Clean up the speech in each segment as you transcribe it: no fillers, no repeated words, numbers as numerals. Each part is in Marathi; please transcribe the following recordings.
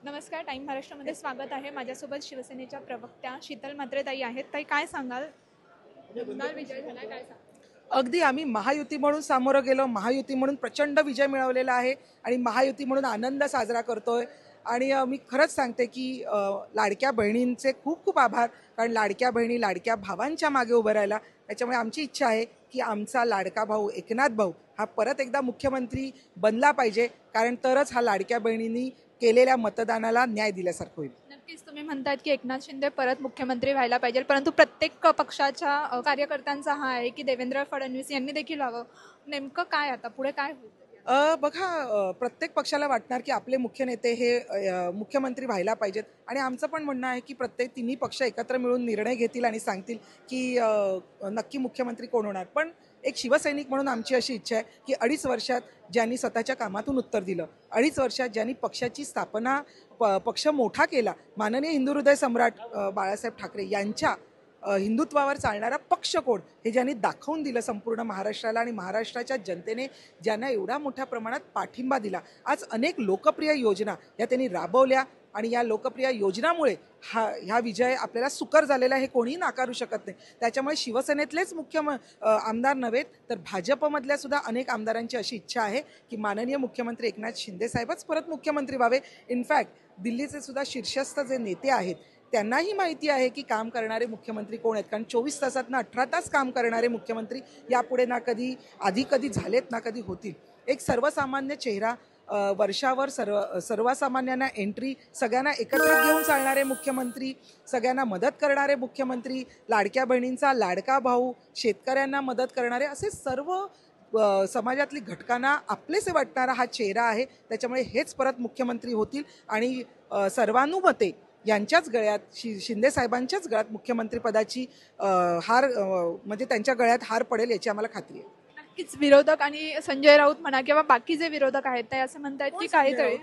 नमस्कार, टाइम महाराष्ट्रामध्ये स्वागत आहे। माझ्यासोबत शिवसेनेच्या प्रवक्त्या शीतल म्हात्रे ताई आहेत। ताई, काय सांगाल? विजय झाला, काय सांगाल? अगदी आम्ही महायुती म्हणून सामोरं गेलो, महायुती म्हणून प्रचंड विजय मिळवलेला आहे आणि महायुती म्हणून आनंद साजरा करतोय। आणि मी खरंच सांगते की लाडक्या बहिणींचे खूप खूप आभार, कारण लाडक्या बहिणी लाडक्या भावांच्या मागे उभं राहिला। त्याच्यामुळे आमची इच्छा आहे की आमचा लाडका भाऊ एकनाथ भाऊ हा परत एकदा मुख्यमंत्री बनला पाहिजे, कारण तरच हा लाडक्या बहिणींनी केलेल्या मतदानाला न्याय दिल्यासारखं होईल। नक्कीच तुम्ही म्हणतायत की एकनाथ शिंदे परत मुख्यमंत्री व्हायला पाहिजे, परंतु प्रत्येक पक्षाच्या कार्यकर्त्यांचा हा आहे की देवेंद्र फडणवीस यांनी देखील हवं। नेमकं काय आता पुढे काय होईल? बघा, प्रत्येक पक्षाला वाटणार की आपले मुख्य नेते हे मुख्यमंत्री व्हायला पाहिजेत, आणि आमचं पण म्हणणं आहे की प्रत्येक तिन्ही पक्ष एकत्र मिळून निर्णय घेतील आणि सांगतील की नक्की मुख्यमंत्री कोण होणार। पण एक शिवसैनिक म्हणून आमची अशी इच्छा आहे की 2.5 वर्षात ज्यांनी स्वतःच्या कामातून उत्तर दिलं, 2.5 वर्षात ज्यांनी पक्षाची स्थापना पक्ष मोठा केला, माननीय हिंदू हृदय सम्राट बाळासाहेब ठाकरे यांच्या हिंदुत्वावर चालणारा पक्ष कोण हे ज्यांनी दाखवून दिलं संपूर्ण महाराष्ट्राला, आणि महाराष्ट्राच्या जनतेने ज्यांना एवढा मोठ्या प्रमाणात पाठिंबा दिला, आज अनेक लोकप्रिय योजना या त्यांनी राबवल्या, आणि या लोकप्रिय योजनामुळे ह्या विजय आपल्याला सुकर झालेला हे कोणीही नाकारू शकत नाही। त्याच्यामुळे शिवसेनेतलेच मुख्य आमदार नव्हेत तर भाजपमधल्या सुद्धा अनेक आमदारांची अशी इच्छा आहे की माननीय मुख्यमंत्री एकनाथ शिंदे साहेबच परत मुख्यमंत्री व्हावे। इनफॅक्ट दिल्लीचे सुद्धा शीर्षस्थ जे नेते आहेत त्यांनाही माहिती आहे की काम करणारे मुख्यमंत्री कोण आहेत, कारण 24 तासातनं 18 तास काम करणारे मुख्यमंत्री यापुढे ना कधी आधी कधी झालेत ना कधी होतील। एक सर्वसामान्य चेहरा, वर्षावर सर्वसामान्यांना एंट्री, सगळ्यांना एकत्रित घेऊन चालणारे मुख्यमंत्री, सगळ्यांना मदत करणारे मुख्यमंत्री, लाडक्या बहिणींचा लाडका भाऊ, शेतकऱ्यांना मदत करणारे, असे सर्व समाजातली घटकांना आपलेसे वाटणारा हा चेहरा आहे। त्याच्यामुळे हेच परत मुख्यमंत्री होतील, आणि सर्वानुमते यांच्याच गळ्यात शिंदे साहेबांच्याच गळ्यात मुख्यमंत्रीपदाची हार म्हणजे त्यांच्या गळ्यात हार पडेल याची आम्हाला खात्री आहे। नक्कीच विरोधक आणि संजय राऊत म्हणा किंवा बाकी जे विरोधक आहेत ते असं म्हणतात की काहीतरी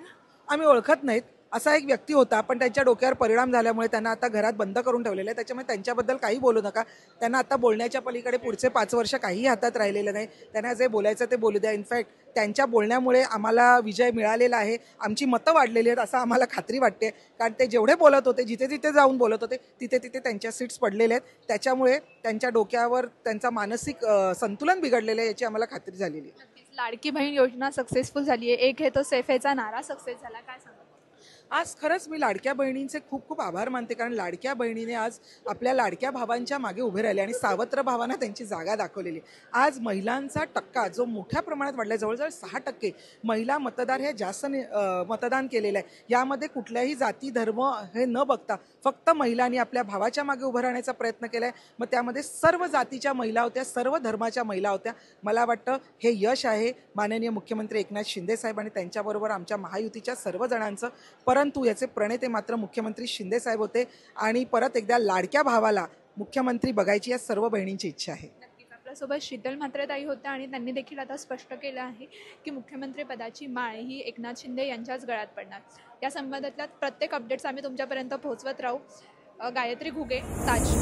आम्ही ओळखत नाहीत, असा एक व्यक्ती होता, पण त्यांच्या डोक्यावर परिणाम झाल्यामुळे त्यांना आता घरात बंद करून ठेवलेलं आहे। त्याच्यामुळे त्यांच्याबद्दल काही बोलू नका। त्यांना आता बोलण्याच्या पलीकडे पुढचे 5 वर्ष काहीही हातात राहिलेलं नाही। त्यांना जे बोलायचं ते बोलू द्या। इनफॅक्ट त्यांच्या बोलण्यामुळे आम्हाला विजय मिळालेला आहे, आमची मतं वाढलेली आहेत असं आम्हाला खात्री वाटते, कारण ते जेवढे बोलत होते, जिथे जिथे जाऊन बोलत होते, तिथे तिथे त्यांच्या सीट्स पडलेल्या आहेत। त्याच्यामुळे त्यांच्या डोक्यावर त्यांचा मानसिक संतुलन बिघडलेलं आहे याची आम्हाला खात्री झालेली आहे। लाडकी बहीण योजना सक्सेसफुल झाली आहे, एक हे तो सेफेचा नारा सक्सेस झाला, काय सांगा? आज खरंच मी लाडक्या बहिणींचे खूप खूप आभार मानते, कारण लाडक्या बहिणीने आज आपल्या लाडक्या भावांच्या मागे उभे राहिले आणि सावत्र भावांना त्यांची जागा दाखवलेली। आज महिलांचा टक्का जो मोठ्या प्रमाणात वाढला, जवळजवळ 6% महिला मतदार हे जास्त मतदान केलेलं आहे। यामध्ये कुठल्याही जाती धर्म हे न बघता फक्त महिलांनी आपल्या भावाच्या मागे उभं राहण्याचा प्रयत्न केला आहे। मग त्यामध्ये सर्व जातीच्या महिला होत्या, सर्व धर्माच्या महिला होत्या। मला वाटतं हे यश आहे माननीय मुख्यमंत्री एकनाथ शिंदे साहेब आणि त्यांच्याबरोबर आमच्या महायुतीच्या सर्वजणांचं। परंतु याचे प्रणेते मात्र मुख्यमंत्री शिंदे साहेब होते, आणि परत एकदा लाडक्या भावाला मुख्यमंत्री बघायची या सर्व बहिणींची इच्छा आहे। नक्कीच आपल्यासोबत शीतल म्हात्रे ताई होत्या, आणि त्यांनी देखील आता स्पष्ट केलं आहे की मुख्यमंत्री पदाची माळ ही एकनाथ शिंदे यांच्याच गळ्यात पडणार। या संबंधातल्या प्रत्येक अपडेट्स आम्ही तुमच्यापर्यंत पोहोचवत राहू। गायत्री घुगे, ताज।